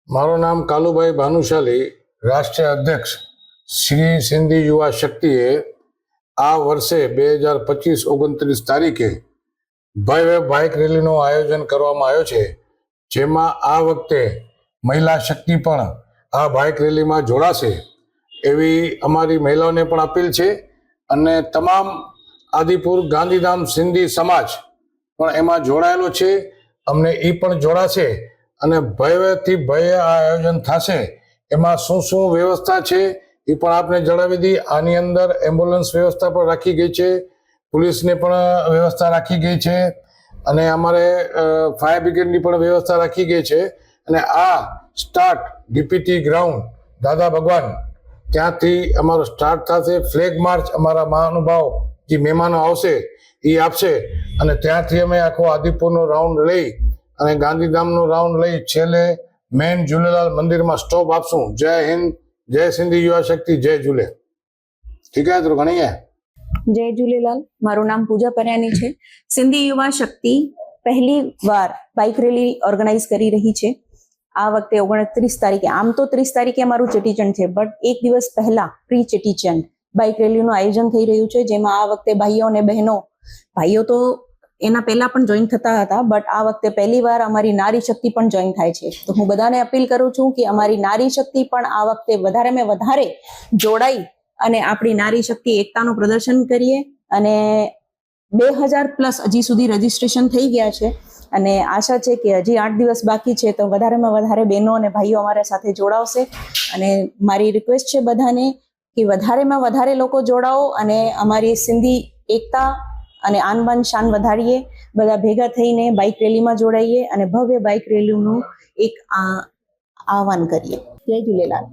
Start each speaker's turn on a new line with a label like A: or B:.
A: મારું નામ કાલુભાઈ ભાનુશાલી, રાષ્ટ્રીય અધ્યક્ષ શ્રી સિંધી યુવા શક્તિએ આ વર્ષે 2025-29 તારીખે ભવ્ય બાઇક રેલીનું આયોજન કરવામાં આવ્યો છે, જેમાં આ વખતે મહિલા શક્તિ પણ આ બાઇક રેલીમાં જોડાશે એવી અમારી મહિલાઓને પણ અપીલ છે. અને તમામ આદિપુર ગાંધીધામ સિંધી સમાજ પણ એમાં જોડાયેલો છે, અમને એ પણ જોડાશે અને ભવ્યથી ભવ્ય આ આયોજન થશે. એમાં શું શું વ્યવસ્થા છે એ પણ આપને જણાવી દી. આની અંદર એમ્બ્યુલન્સ વ્યવસ્થા પણ રાખી ગઈ છે, પોલીસની પણ વ્યવસ્થા રાખી ગઈ છે અને અમારે ફાયર બ્રિગેડની પણ વ્યવસ્થા રાખી ગઈ છે. અને આ સ્ટાર્ટ ડીપીટી ગ્રાઉન્ડ દાદા ભગવાન ત્યાંથી અમારો સ્ટાર્ટ થશે. ફ્લેગ માર્ચ અમારા મહાનુભાવ જે મહેમાનો આવશે એ આપશે અને ત્યાંથી અમે આખો આદિપુરનો રાઉન્ડ લઈ અને ગાંધીધામનો રાઉન્ડ લઈ છેલ્લે મેન ઝૂલેલાલ મંદિરમાં સ્ટોપ આપશું. જય હિન્દ, જય સિંધી યુવા શક્તિ, જય ઝૂલે. ઠીક હે તો ઘણી હે.
B: જય ઝૂલેલાલ. મારું નામ પૂજા પર્યાની છે. સિંધી યુવા શક્તિ પહેલી વાર બાઇક રેલી ઓર્ગેનાઇઝ કરી રહી છે. આ વખતે 29 તારીખે, આમ તો 30 તારીખે અમારું ચેટીચંડ છે, બટ એક દિવસ પહેલા પ્રી ચેટીચંડ બાઇક રેલીનું આયોજન થઈ રહ્યું છે, જેમાં આ વખતે ભાઈઓ અને બહેનો, ભાઈઓ તો એના પહેલા પણ જોઈન થતા હતા, બટ આ વખતે પહેલી વાર અમારી નારી શક્તિ પણ જોઈન થાય છે. તો હું બધાને અપીલ કરું છું કે અમારી નારી શક્તિ પણ આ વખતે વધારેમાં વધારે જોડાઈ અને આપણી નારી શક્તિ એકતાનું પ્રદર્શન કરીએ. અને 2000+ હજી સુધી રજીસ્ટ્રેશન થઈ ગયા છે અને આશા છે કે હજી 8 દિવસ બાકી છે, તો વધારેમાં વધારે બહેનો અને ભાઈઓ અમારા સાથે જોડાવશે. અને મારી રિક્વેસ્ટ છે બધાને કે વધારેમાં વધારે લોકો જોડાઓ અને અમારી સિંધી એકતા અને આન બાન શાન વધારીએ. બધા ભેગા થઈને બાઇક રેલીમાં જોડાઈએ અને ભવ્ય બાઇક રેલીનું એક આહવાન કરીએ. જય ઝૂલેલાલ.